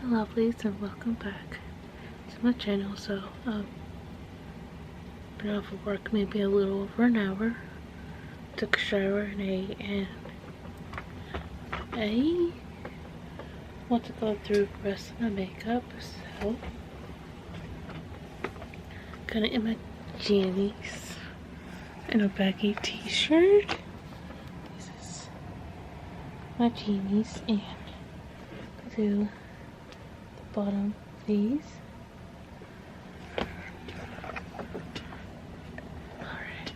lovelies, and welcome back to my channel. So been off of work maybe a little over an hour, took a shower and I want to go through the rest of my makeup. So kinda in my jammies and a baggy t-shirt. This is my jammies, and do the bottom of these. Alright.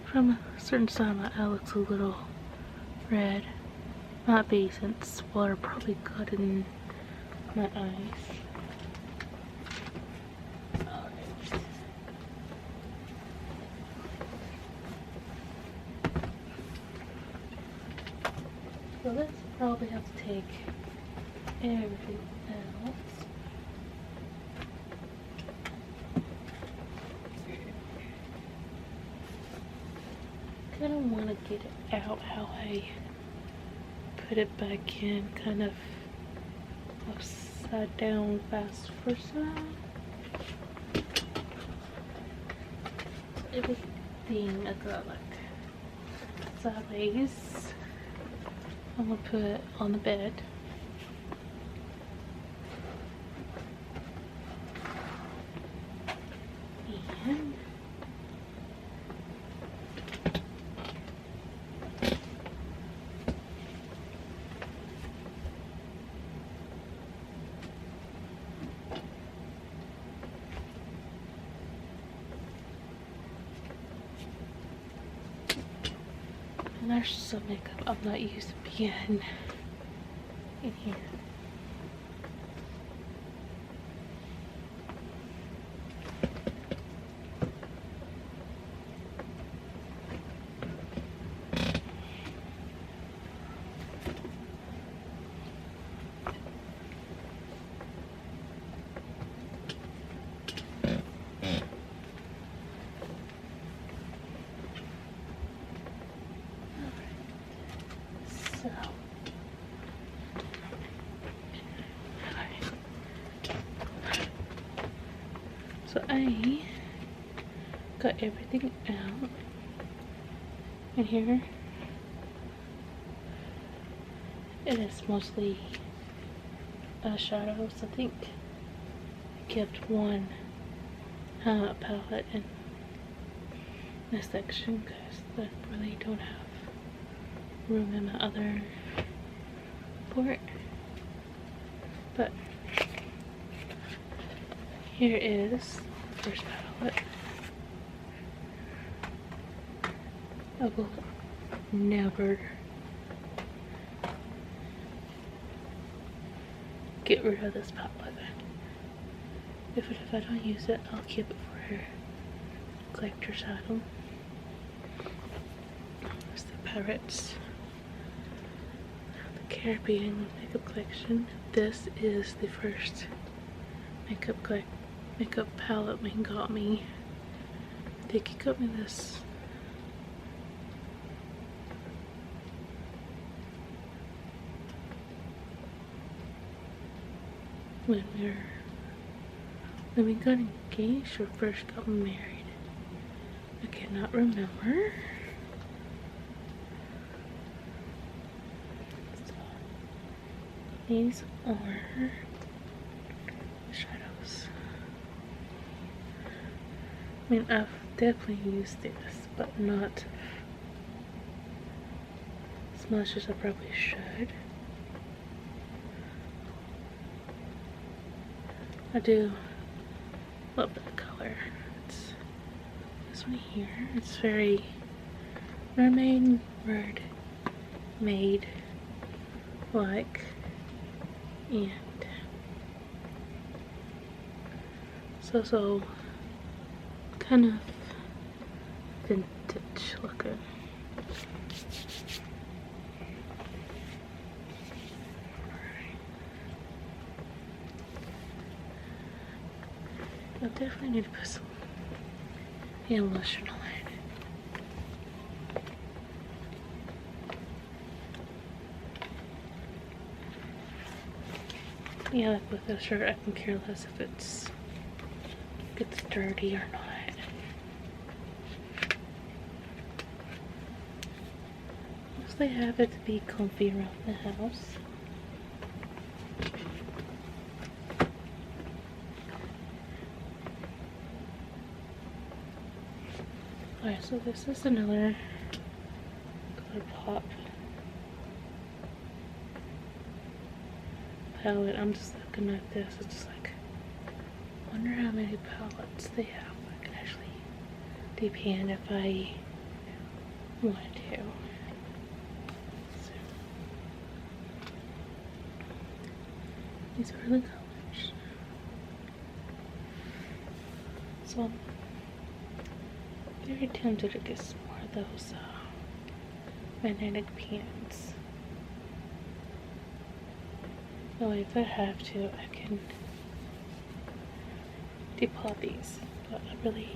From a certain side, my eye looks a little red. Might be since water probably got in my eyes. Alright. So let's probably have to take everything out. Kind of want to get it out how I put it back in, kind of upside down, fast first side. Everything I got like sideways. I'm gonna put it on the bed. And there's some makeup I'm not used to being in here. So I got everything out in here. It is mostly eyeshadows. I think I kept one palette in this section because I really don't have room in my other port. But here is the first palette. I will never get rid of this palette. If I don't use it, I'll keep it for collector's item. It's the Pirates of the Caribbean makeup collection. This is the first makeup palette Wayne got me. I think he got me this when we got engaged or first got married. I cannot remember. So, these are shadows. I mean, I've definitely used this, but not as much as I probably should. I do love that color. It's this one here. It's very mermaid like, and so kind of vintage looking. I definitely need to put some hand lotion on it. Yeah, like with this shirt, I can care less if gets dirty or not. Mostly have it to be comfy around the house. Alright, so this is another ColourPop palette. I'm just looking at this. It's just like, I wonder how many palettes they have. I can actually depend if I wanted to. So, these are the colors. So I'm very tempted to get some more of those magnetic pens. Oh, if I have to, I can depot these, but I really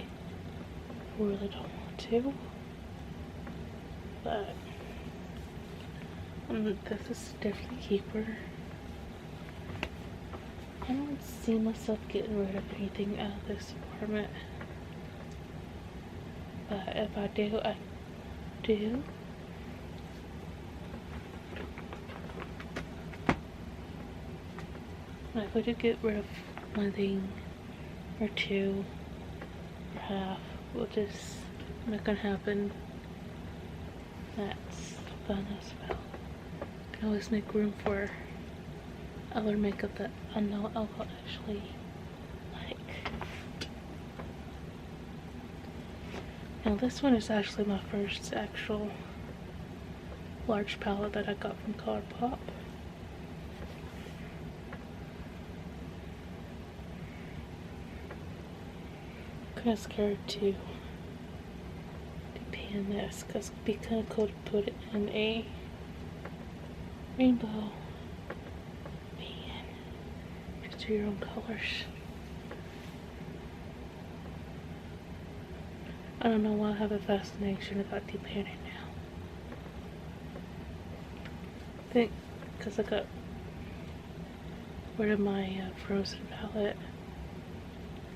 don't want to. But this is definitely a keeper. I don't see myself getting rid of anything out of this apartment. But if I do, I do. If I did get rid of one thing or two or half, which is not gonna happen, that's fun as well. Can always make room for other makeup that I know I will actually like. Now this one is actually my first actual large palette that I got from ColourPop. Kind of scared to depan this because it'd be kind of cool to put it in a rainbow pan. Just do your own colors. I don't know why I have a fascination about depanning now. I think because I got rid of my Frozen palette.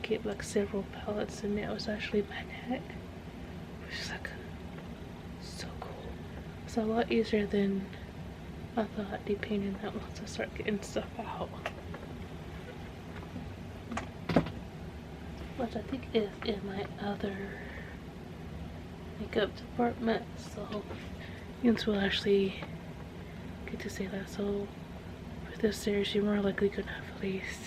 Get like several palettes and it was actually magnetic, which is like so cool. It's a lot easier than I thought depainting that once I start getting stuff out, which I think is in my other makeup department, so you will actually get to see that. So for this series you're more likely gonna have at least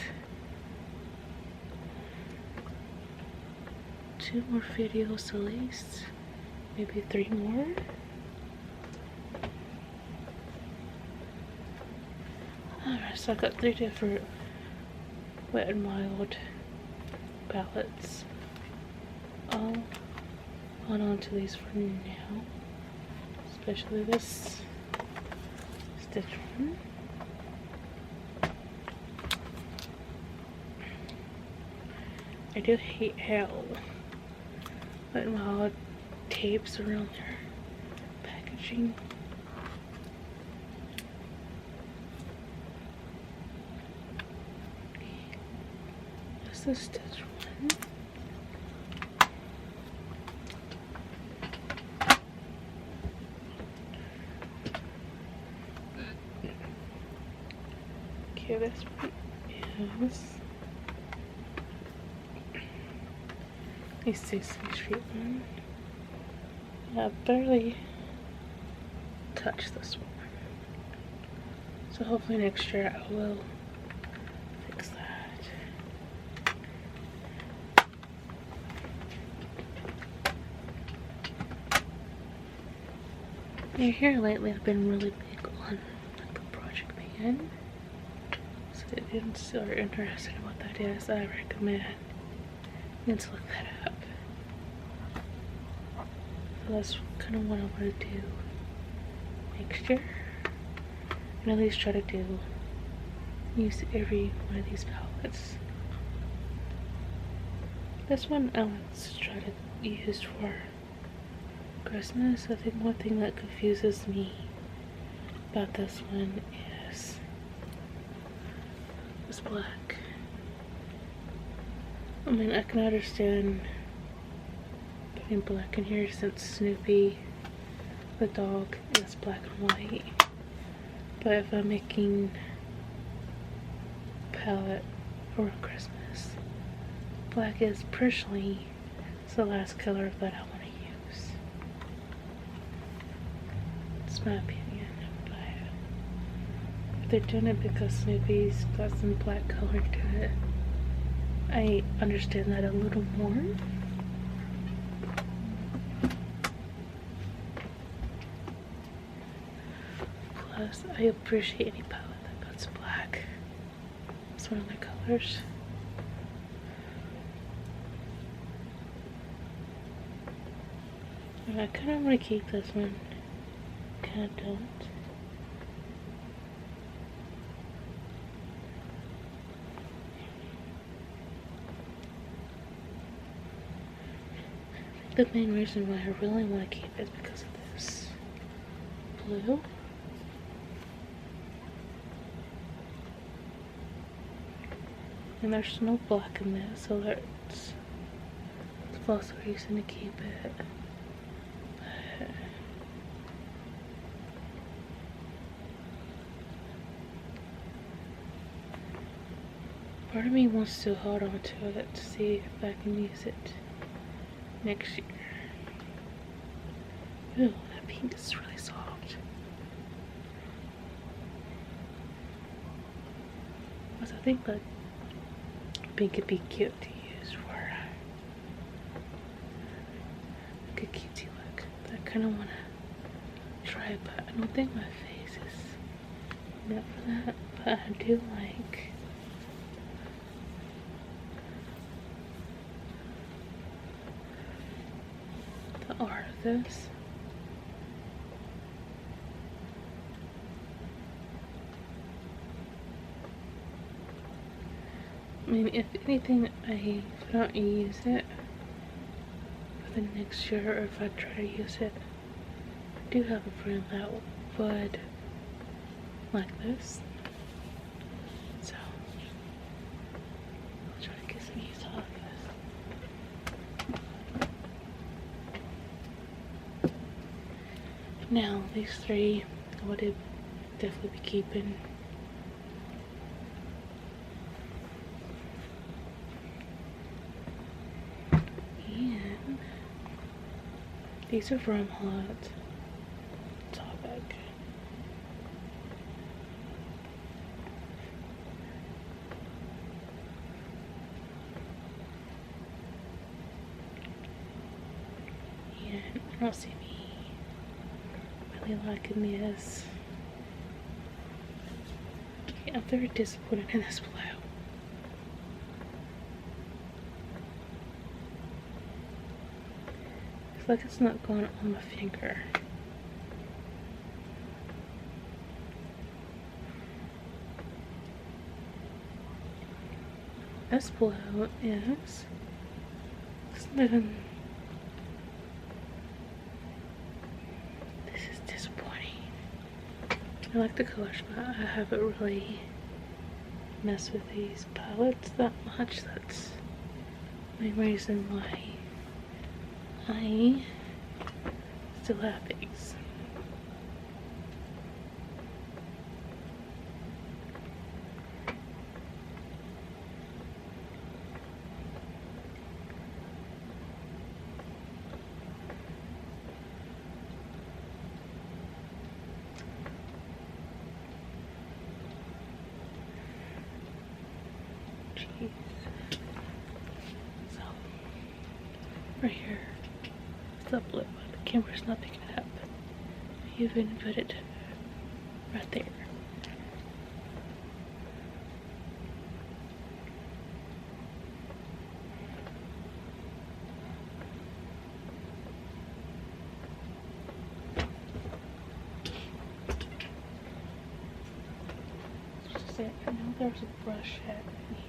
2 more videos at least, maybe 3 more. Alright, so I got 3 different Wet n Wild palettes. I'll hold on to these for now, especially this Stitch one. I do hate how Wet n Wild tapes around their packaging. This is the Stitch one. Okay, this one is a Sesame Street one. I barely touched this one, so hopefully next year I will fix that. Now here lately I've been really big on like the Project Pan, so if you are interested in what that is, I recommend you need to look that up. So that's kind of what I want to do next year, and at least try to use every one of these palettes. This one I want to try to use for Christmas. I think one thing that confuses me about this one is this black. I mean, I can understand putting black in here since Snoopy, the dog, is black and white. But if I'm making a palette for Christmas, black is personally the last color that I want to use. It's my opinion, but if they're doing it because Snoopy's got some black color to it, I understand that a little more. Plus, I appreciate any palette that puts black. It's one of my colors. And I kind of want to keep this one. Kind of don't. The main reason why I really want to keep it is because of this blue. And there's no black in this, so it's also a reason to keep it. But part of me wants to hold on to it to see if I can use it next year. Ooh, that pink is really soft. But I think that pink could be cute to use for like a cutesy look. But I kind of want to try it, but I don't think my face is enough for that. But I do like the art of this. I mean, if anything, if I don't use it for the next year, or if I try to use it, I do have a friend that would like this. So, I'll try to get some use out of this. Now, these three I would definitely be keeping. These are from Hot Topic. And I don't see me really liking this. Okay, I'm very disappointed in this blue. Like it's not going on my finger. This blue is, it's not even, this is disappointing. I like the colors, but I haven't really messed with these palettes that much. That's the main reason why I still have these. Jeez. So, right here. The blue, the camera's not picking it up. I even put it right there. Just it. I know there's a brush head in here.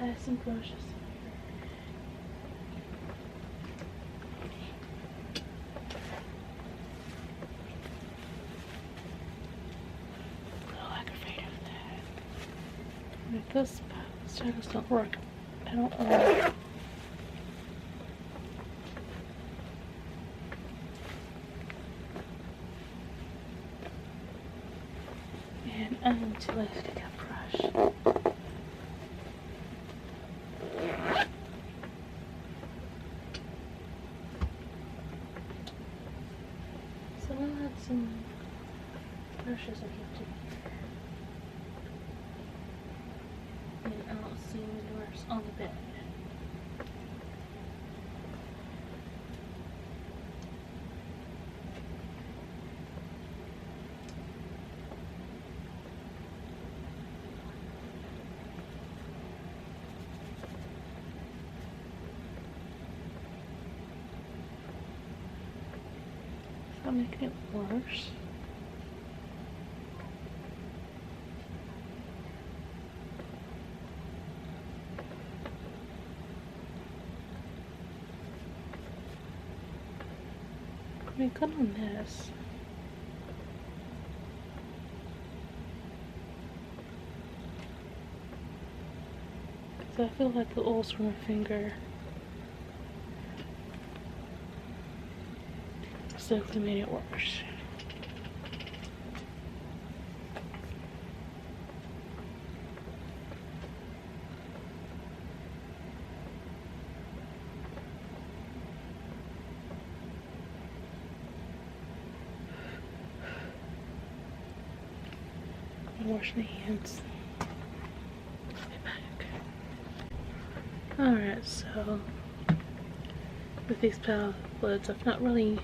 have some brushes. I'm like afraid of that. If those shadows don't work, I don't want. And I'm too lazy to get a brush. So I'll add some brushes I kept in here. And I'll see yours on the bed. I'm making it worse. I mean, good on this. So I feel like the oils from my finger definitely made it worse. Wash my hands. Be back. Alright, so with these palettes, I've not really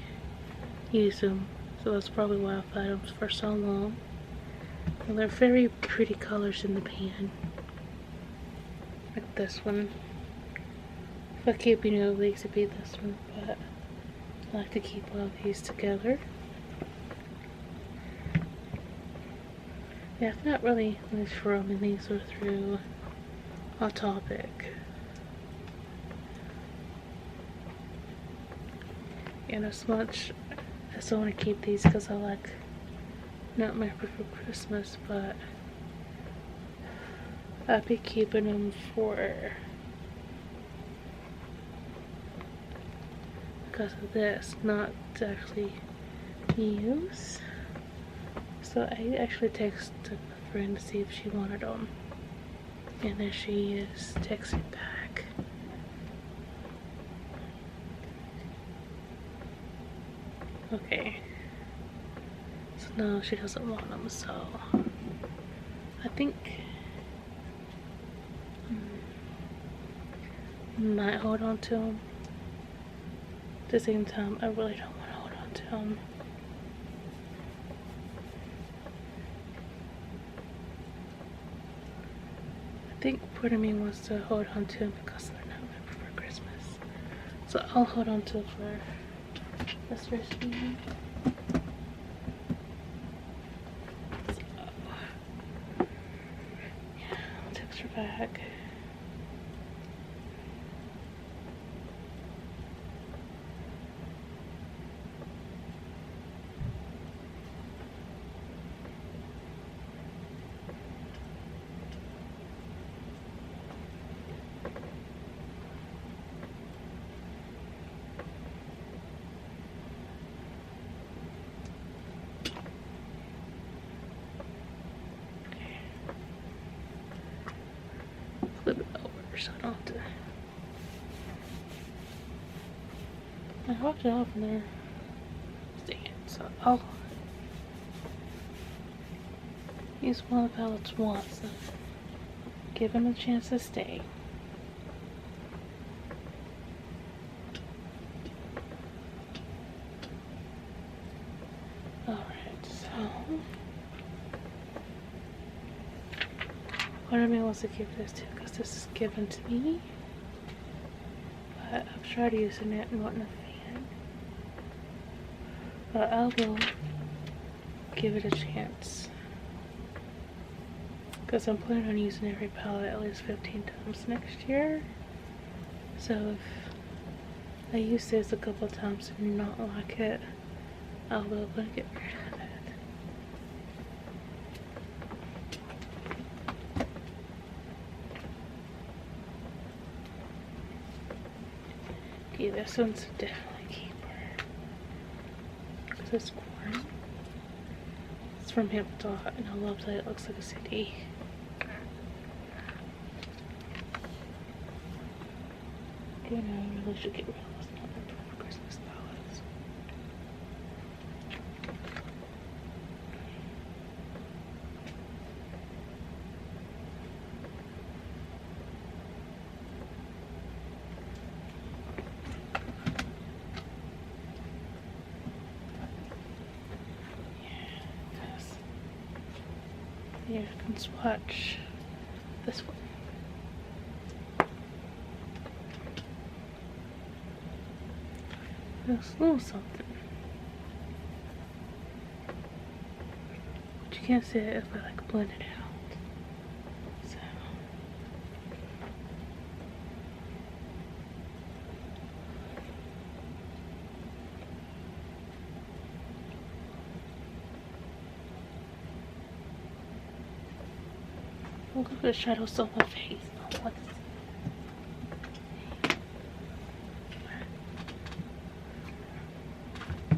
used them, so that's probably why I've had them for so long. And they're very pretty colors in the pan, like this one. If I keep, these would be this one, but I like to keep all these together. Yeah, I've not really sure how many these are through Hot Topic. And as much I still want to keep these because I like Nightmare for Christmas, but I'll be keeping them for because of this, not to actually use. So I actually texted a friend to see if she wanted them, and then she is texting back. Okay, so no, she doesn't want them, so I think I might hold on to them. At the same time, I really don't want to hold on to them. I think part of me wants to hold on to them because they're not meant for Christmas. So I'll hold on to it for this first one. So, yeah, I'll text her back. Flip it over so I don't have to. I hooked it off in there. Stand. So I'll use one of the palettes once and give him a chance to stay. Alright, so part of me wants to keep this too because this is given to me, but I've tried using it and whatnot. But I will give it a chance because I'm planning on using every palette at least 15 times next year. So if I use this a couple times and not like it, I'll be able to get rid of it. Okay, this one's definitely a keeper. Because it's corn. It's from Hip Dot, and I love that it looks like a CD. You know, I really should get rid of this number for Christmas palettes. Here, you can swatch this one. There's a little something. But you can't see it if I like blend it out. So look at the shadows on my face. I want to see.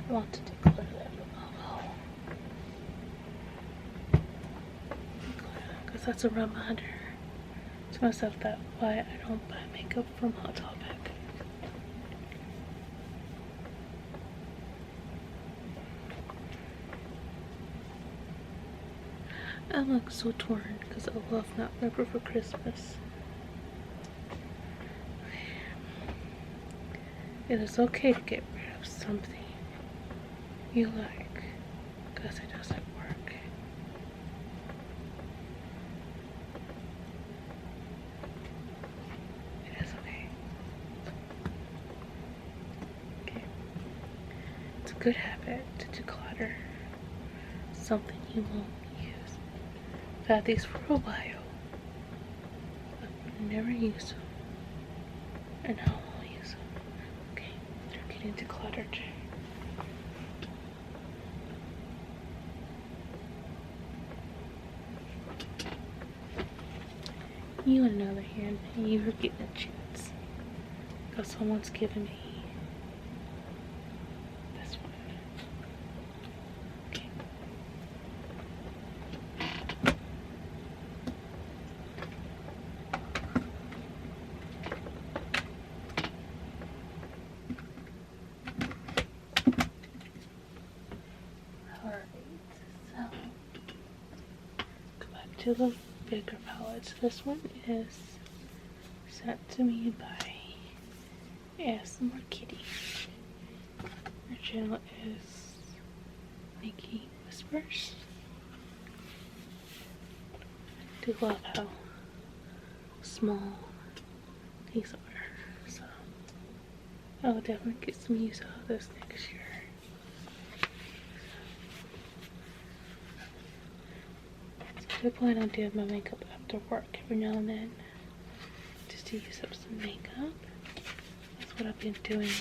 I want to declutter that because that's a reminder to myself that why I don't buy makeup from Hot Topic. I'm like so torn because I love Not Paper for Christmas. It is okay to get rid of something you like because it doesn't work. It is okay. Okay. It's a good habit to declutter something you won't use. I've had these for a while. I've never used them. And now I'll use them. Okay, they're getting decluttered. You on the other hand, you're getting a chance. Because someone's giving me this one. Okay. Alright, so go back to the bigger palettes. This one is sent to me by ASMR Kitty. Her channel is Nikki Whispers. I do love how small these are, so I will definitely get some use out of this next year. I plan on doing my makeup after work every now and then, just to use up some makeup. That's what I've been doing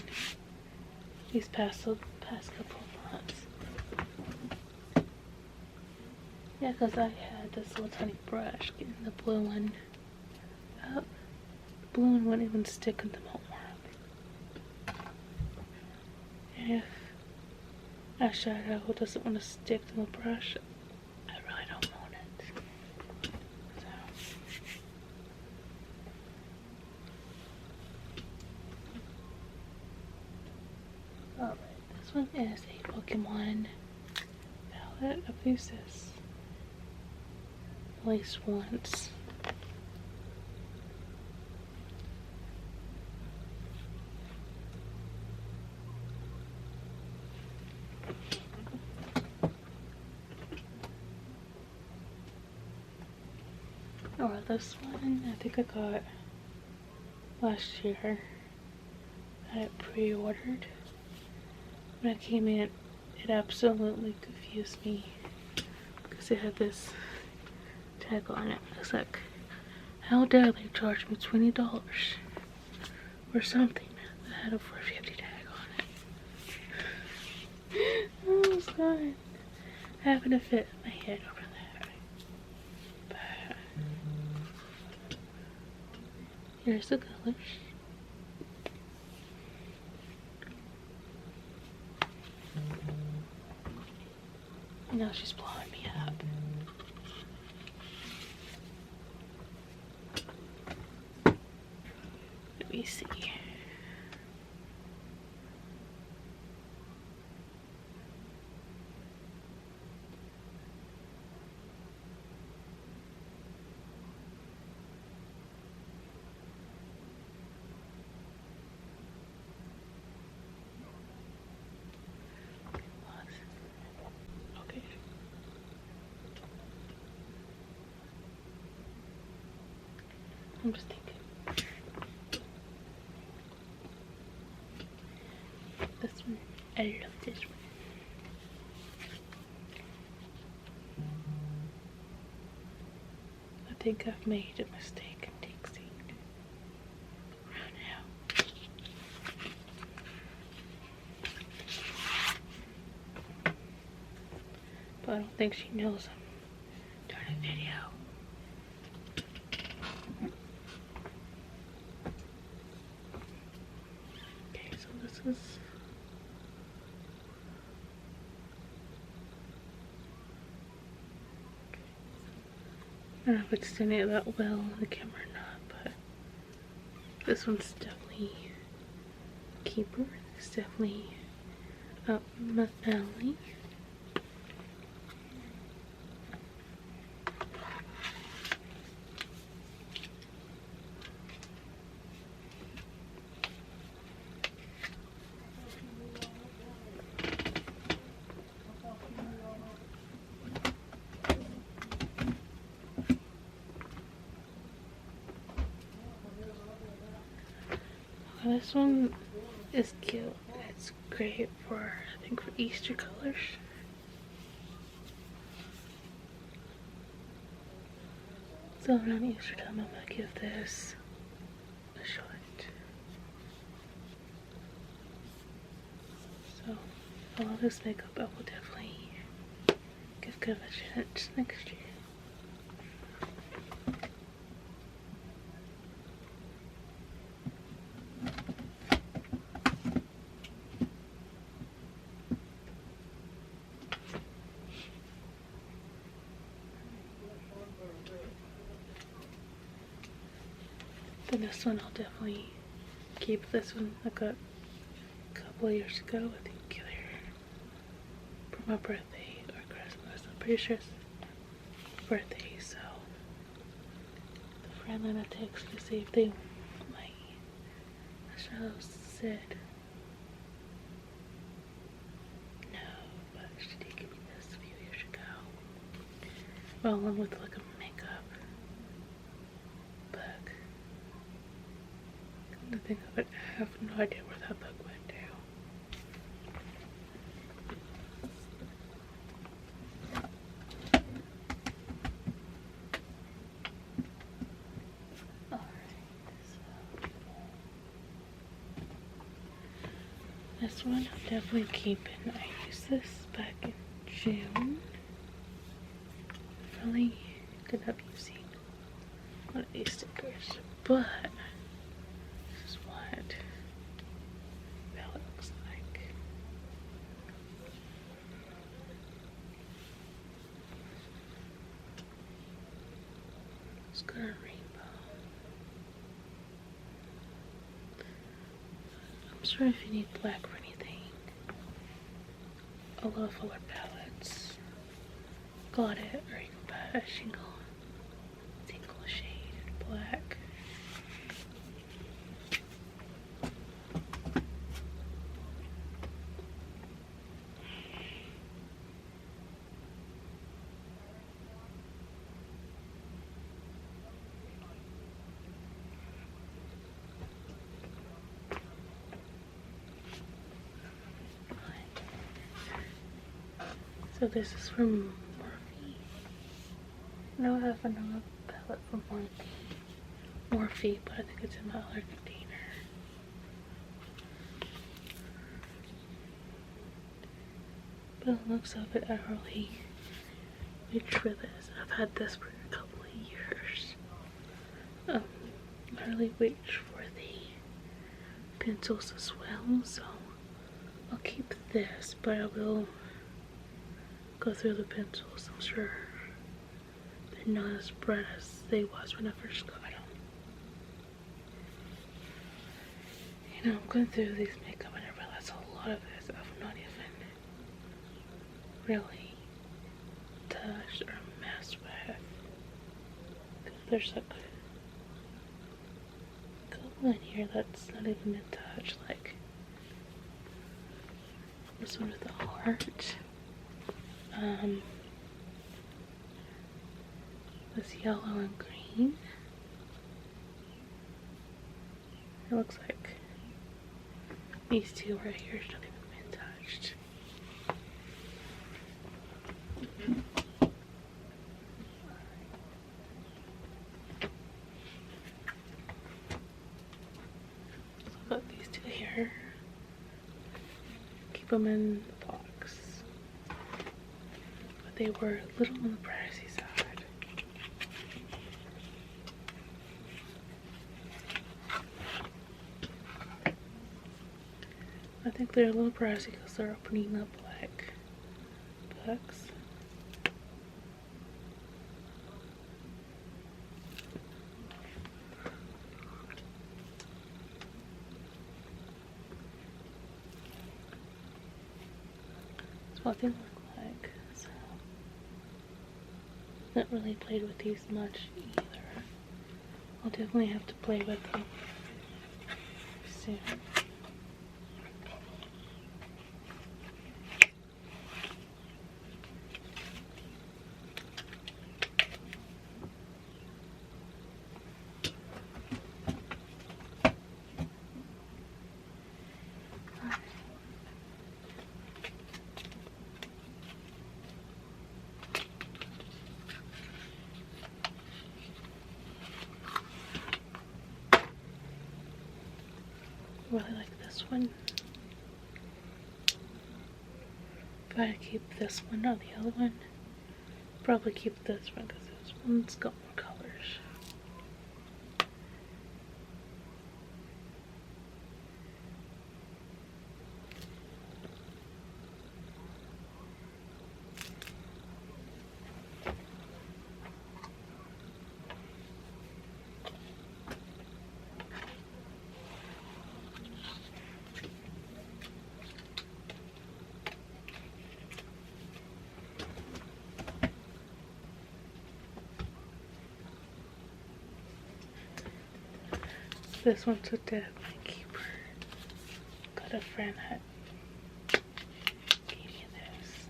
these past couple of months. Yeah, because I had this little tiny brush getting the blue one up. The blue one wouldn't even stick in the homework. And if eyeshadow doesn't want to stick to the brush, I really don't want it. So. Alright, this one is a Pokemon palette. I've used this at least once. Or this one, I think I got last year. I had it pre-ordered. When it came in, it absolutely confused me because it had this tag on it. It's like, how dare they charge me $20 for something that had a $4.50 tag on it. Oh, it's God. Having to fit my head over there. But here's the colors. Now she's blowing me up. Let me see. Okay. I'm just thinking. This one, I love this one. I think I've made a mistake in mixing right now. But I don't think she knows I'm doing a video. Okay, so this is I don't know if it's doing it that well on the camera or not, but this one's definitely a keeper. It's definitely up my alley. This one is cute. It's great for, I think, for Easter colors. So around Easter time, I'm gonna give this a shot. So all of this makeup, I will definitely give good a chance next year. Then this one I'll definitely keep. This one I got a couple of years ago, I think either for my birthday or Christmas. I'm pretty sure it's birthday, so the friend that I texted to see if they want my eyeshadows said no, but she did give me this a few years ago. Well, along with like a makeup book. Come to think of it, I have no idea where that book went to. This one I'm definitely keeping. I used this back in June. Really good up using one of these stickers, but this is what that looks like. It's got a rainbow. I'm sorry if you need black for anything. I love color palettes. Got it, or you can buy a single shade in black. So this is from Morphe. now I have another palette from Morphe, but I think it's in my other container. But it looks of it, I really reached for this. I've had this for a couple of years. I really reached for the pencils as well, so I'll keep this, but I will go through the pencils. I'm sure they're not as bright as they was when I first got them. You know, I'm going through these makeup and I realize a lot of this I've not even really touched or messed with. There's like a couple in here that's not even been touched, like this one with the heart. This yellow and green. It looks like these two right here should not even been touched. So I've got these two here. Keep them in the box. But they were a little on the pricey side. I think they're a little pricey because they're opening up like books. That's what they look like. So, not really played with these much either. I'll definitely have to play with them soon. I really like this one. If I keep this one or the other one, probably keep this one because this one's got more colors. This one's a definitely keeper. Got a friend that gave me this.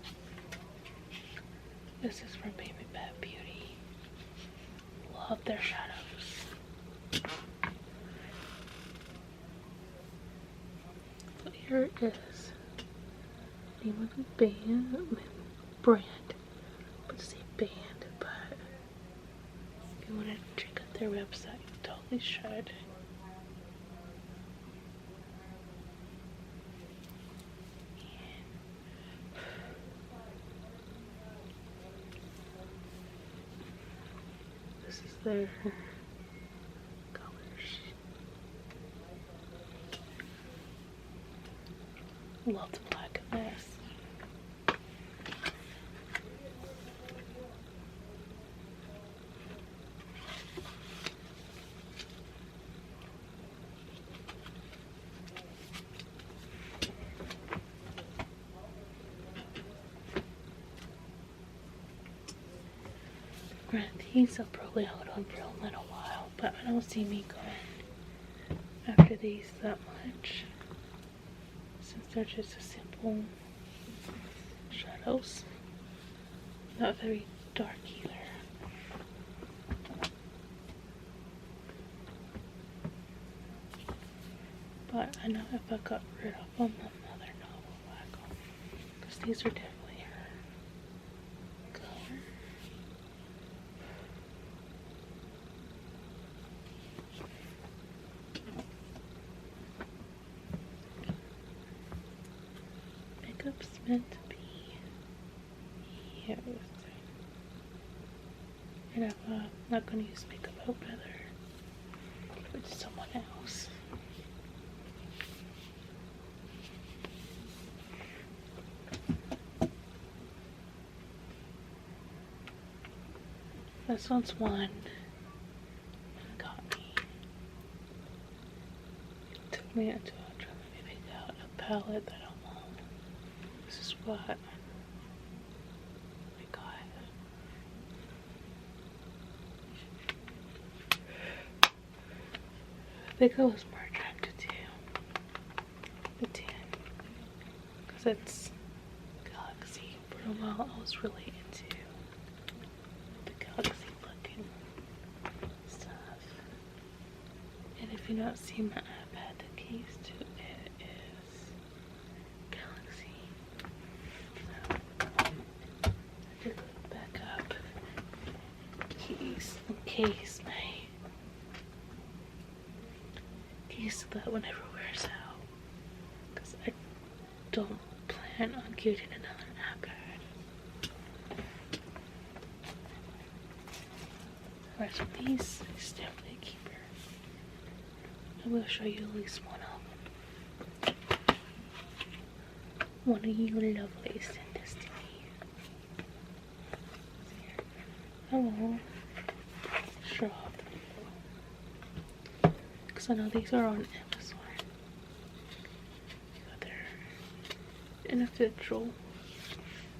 This is from Baby Bad Beauty. Love their shadows. So here it is. Name of the brand. But to say band, but if you want to check out their website, you totally should. This is their colors. Love the black of this. These I'll probably hold on for a little while, but I don't see me going after these that much since they're just a simple shadows, not very dark either. But I know if I got rid of them, another novel black on, because these are definitely her color. it's meant to be used. And I'm not going to use makeup, I would rather give it to someone else. This one's one. It got me. It took me until I tried to pick out a palette that I want. This is what I got. I think I was more attracted to the tin because it's Galaxy. For a while I was really into the Galaxy looking stuff. And if you've not seen my iPad, the case to it is Galaxy. So I did look back up keys in case my case of that one never wears out, because I don't plan on getting another iPad. Alright, so these is definitely a keeper. I will show you at least one of them. One of you lovelies sent this to me. I will show off the photo, because I know these are on Amazon. Got their individual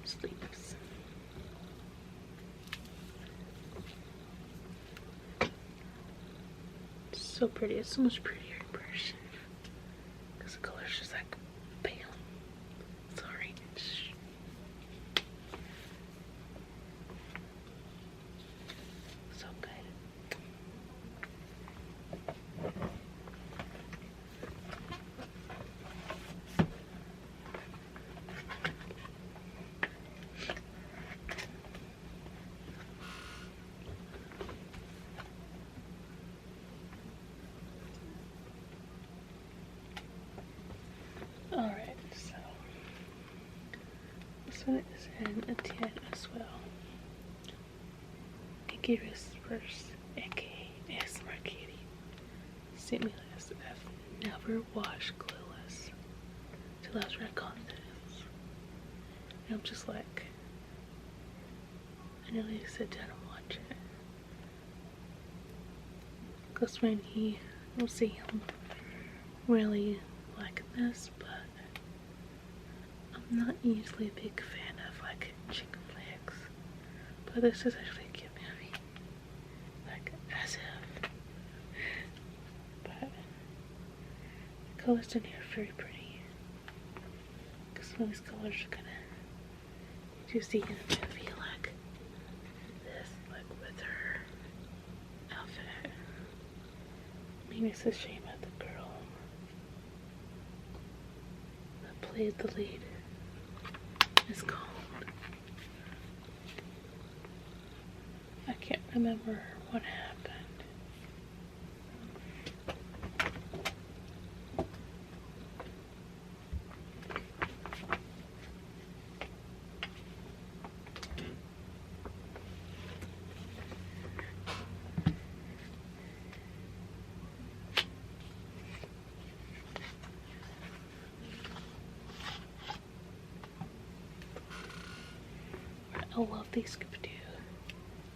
sleeves. It's so pretty. It's so much prettier in person because the color's just like bam. It's orange. So good. Alright, so this one is in a 10 as well. Kikiri's first, aka ASMR Kitty, sent me this. I've never watched Clueless till I was recording this. And I'm just like, I nearly sit down and watch it. Because when we'll see him really like this, but I'm not usually a big fan of like chicken flicks, but this is actually a cute movie, like as if. But the colors in here are very pretty, because some of these colors are kind of you see in the movie, like this, like with her outfit. I mean, it's a shame that the girl that played the lead is gone. I can't remember what happened. I love these Scooby-Doo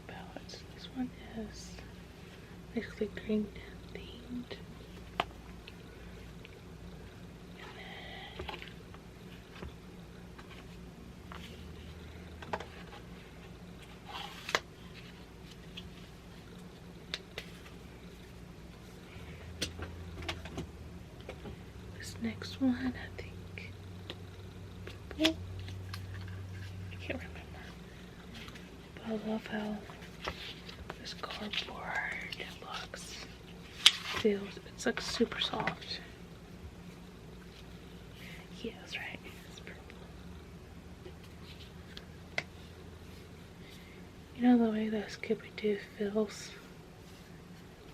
palettes. This one is basically green themed. And then this next one, I think purple. I can't remember. I love how this cardboard box feels. It's like super soft. Yeah, that's right. It's purple. You know the way that Scooby-Doo feels?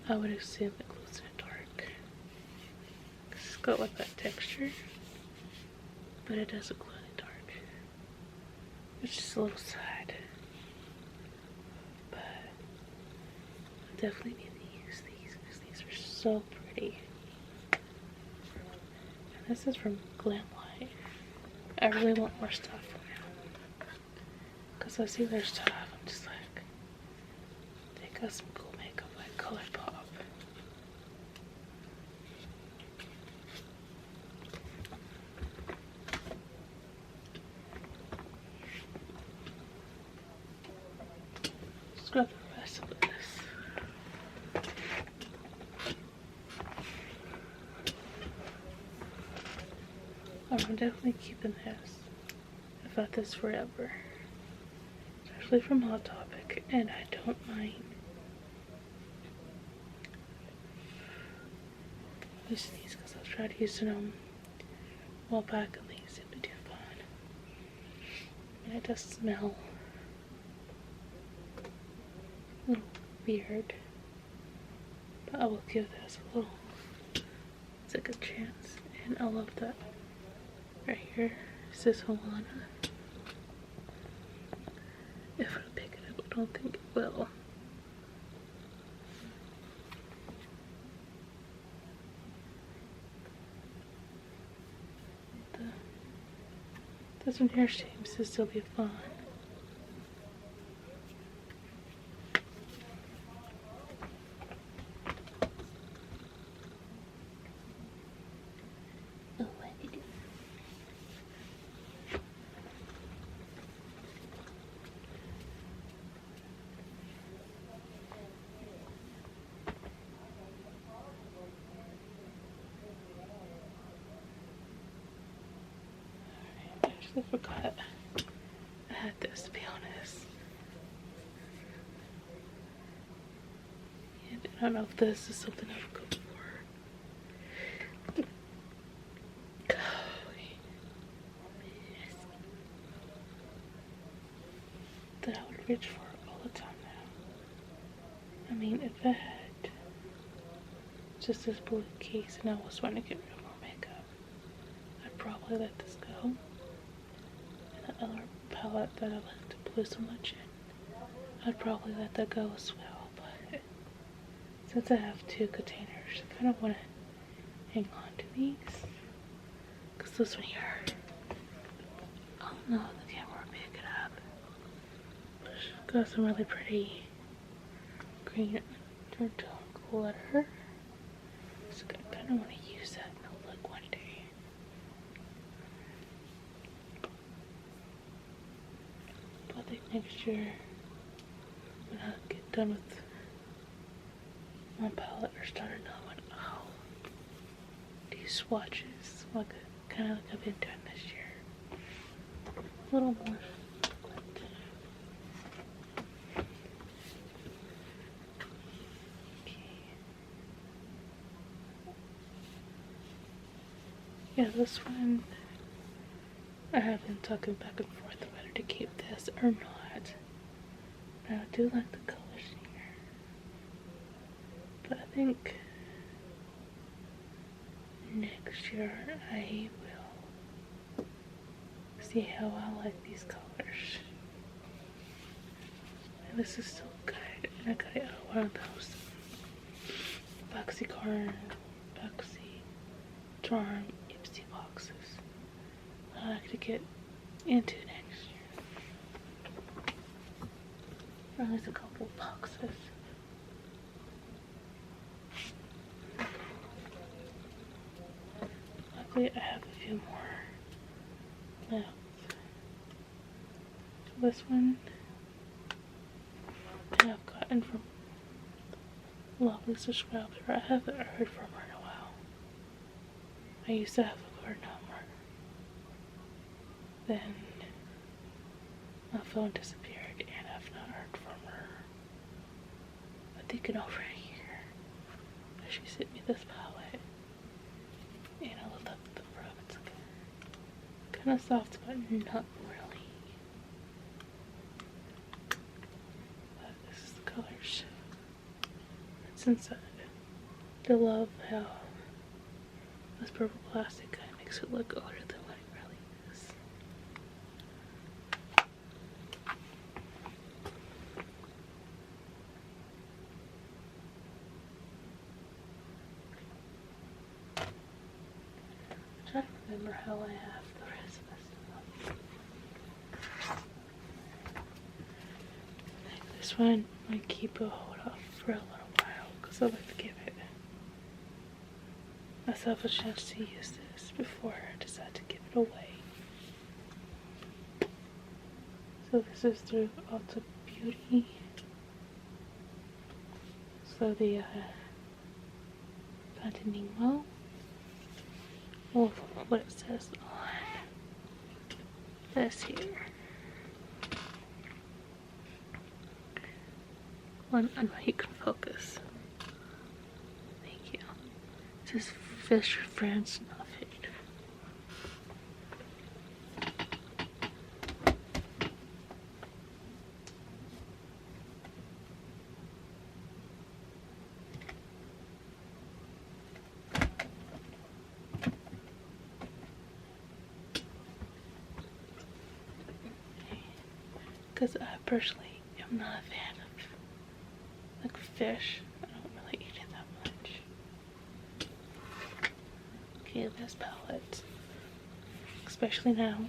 I would assume it glows in the dark. 'Cause it's got like that texture, but it doesn't glow in the dark. It's just a little sad. But I definitely need to use these because these are so pretty. And this is from Glam Life. I really want more stuff from them. Because I see their stuff, I'm just like, they got some cool makeup like ColourPop. Scrub the rest of this. I'm definitely keeping this. I've got this forever. Especially from Hot Topic, and I don't mind using these because I've tried using them a while back and they seem to do fun. And it does smell a little weird, but I will give this a little second chance. And I love that right here. It says Havana. If I pick it up, I don't think it will. This one here seems to still be fun. I forgot I had this, to be honest. And I don't know if this is something I've got before. That I would reach for all the time now. I mean, if I had just this blue case and I was trying to get rid of more makeup, I'd probably let this go. Other palette that I like to put so much in, I'd probably let that go as well, but since I have two containers, I kind of want to hang on to these, because this one here, I don't know if the camera will pick it up, but it's got some really pretty green undertone glitter, so I kind of want to use that in a look one day. I think next year, when I get done with my palette or start another one, I'll do swatches, like kind of like I've been doing this year. A little more. Okay. Yeah, this one, I have been talking back and forth whether to keep this or not. And I do like the colors here. But I think next year I will see how I like these colors. And this is still good. And I got it out of one of those BoxyCharm, BoxyCharm Ipsy boxes. I like to get into next year. Or at least a couple boxes. Luckily I have a few more left. This one I've gotten from a lovely subscriber. I haven't heard from her in a while. I used to have her number. Then my phone disappeared and I've not heard from her. I think in over a year. But she sent me this palette. And I love the front. It's kind of soft, but not really. But this is the colors that's inside. I love how this purple plastic kind of makes it look older than what it really is. remember how I have the rest of the stuff. Like this one, I keep a hold off for a little while because I like to give it myself a chance to use this before I decide to give it away. So this is through Ulta Beauty. So the Finding Nemo. Well, what it says on this here. One, I know you can focus. Thank you. It says Fish Friends Not Fit. Because I personally am not a fan of like fish. I don't really eat it that much. Okay, this palette, especially now,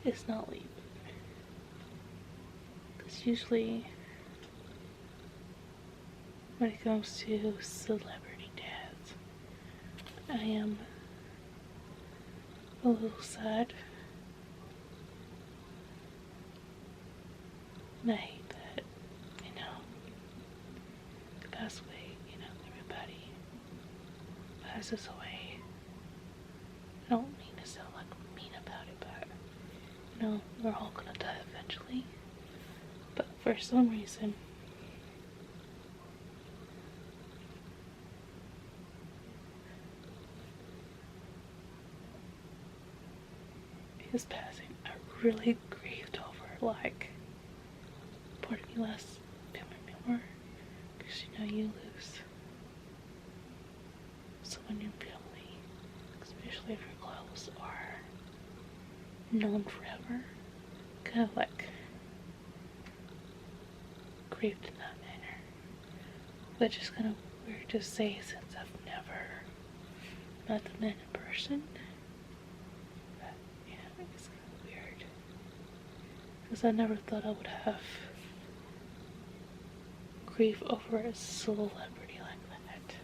is not leaving. Because usually when it comes to celebrity dads, I am a little sad. And I hate that, you know, the best way, you know, everybody passes away. I don't mean to sound like mean about it, but, you know, we're all gonna die eventually. But for some reason, his passing, I really grieved over, like, part of me last family member, because you know you lose someone in your family, especially if your clothes are known forever. Kind of like grieved in that manner, which is kind of weird to say since I've never met the man in person. But yeah, it's kind of weird because I never thought I would have grief over a celebrity like that.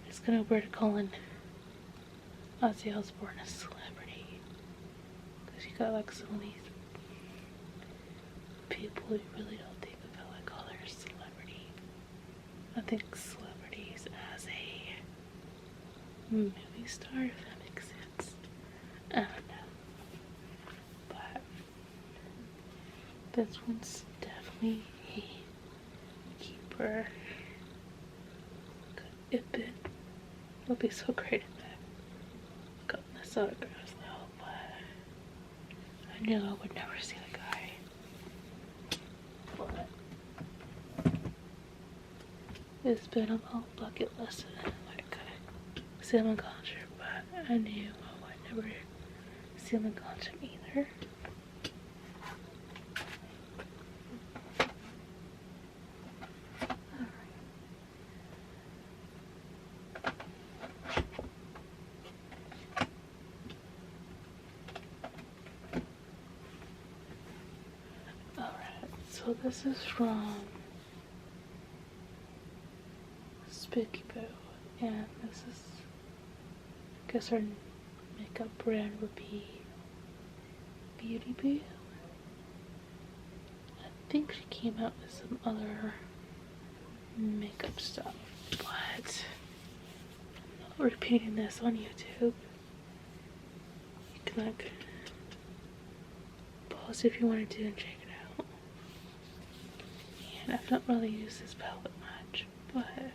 It's kind of weird calling Ozzy Osbourne a celebrity, because you got like some of these people you really don't think about like, oh, they're a celebrity. I think celebrities as a movie star, if that makes sense. I don't know, but this one's definitely a keeper. It would be so great if I got this autographs though, but I knew I would never see the guy. But it's been a whole bucket list of like see him in concert, but I knew I would never see him in concert either. So this is from Spooky Boo, and this is, I guess her makeup brand would be Beauty Boo. I think she came out with some other makeup stuff, but I'm not repeating this on YouTube. You can like pause if you wanted to and check it out. And I've not really used this palette much, but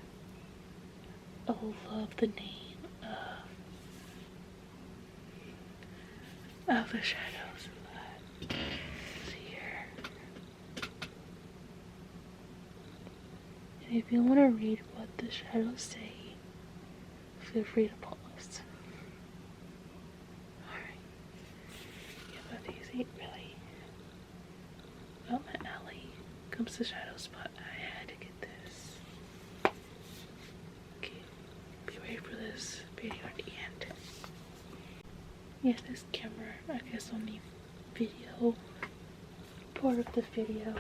I love the name of the shadows that is here. And if you want to read what the shadows say, feel free to pause. Alright. Yeah, but these ain't really out my alley. Comes the shadows, but I had to get this. Okay, be ready for this video at the end. Yeah, this camera, I guess on the video, part of the video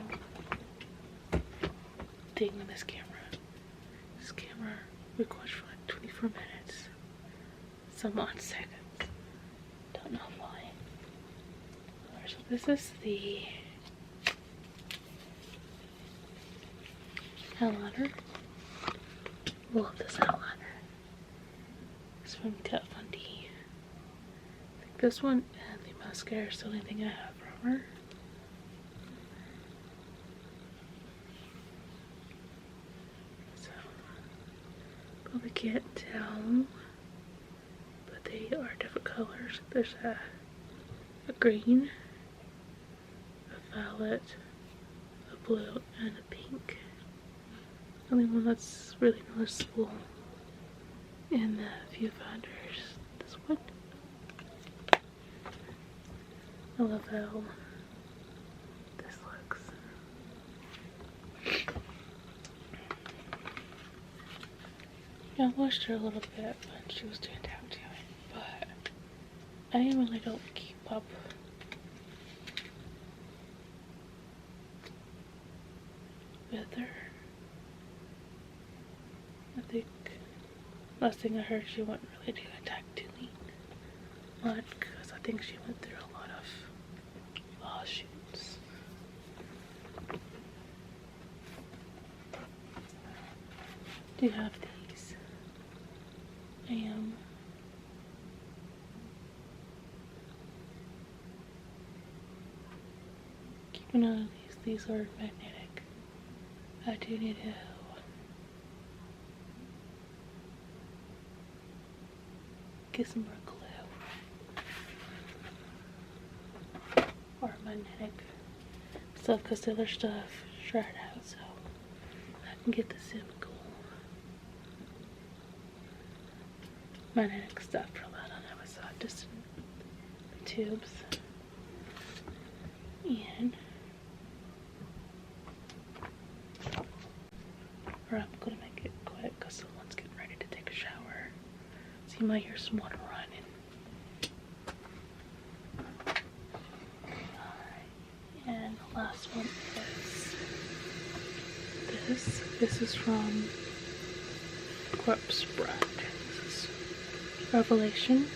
thing on this camera. This camera records for like 24 minutes, some odd seconds. Don't know why. So this is the eyeliner. Love this eyeliner. It's from Kat Von D. I think this one and the mascara is the only thing I have from her. So, probably can't tell, but they are different colors. There's a green, a violet, a blue, and a pink. The only one that's really noticeable in the viewfinders, this one. I love how this looks. Yeah, I watched her a little bit when she was doing tattooing, but I really don't keep up with her. I think last thing I heard, she wasn't really doing tattooing much because I think she went through a lot of lawsuits. Do have these. I am keeping on these. These are magnetic. I do need to get some more glue or magnetic stuff because the other stuff dried out, so I can get the simple magnetic stuff from that on Amazon, just in tubes. And I'm gonna make it quick because someone's getting ready to take a shower. So you might hear some water running. Alright, and the last one is this. This is from Corpse Brand. This is Revelation.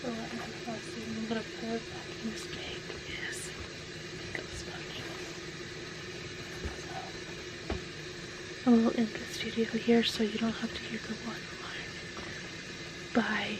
I'm gonna put it back in this bag is pick up sponge. So I will end this video here so you don't have to hear the one line. Bye.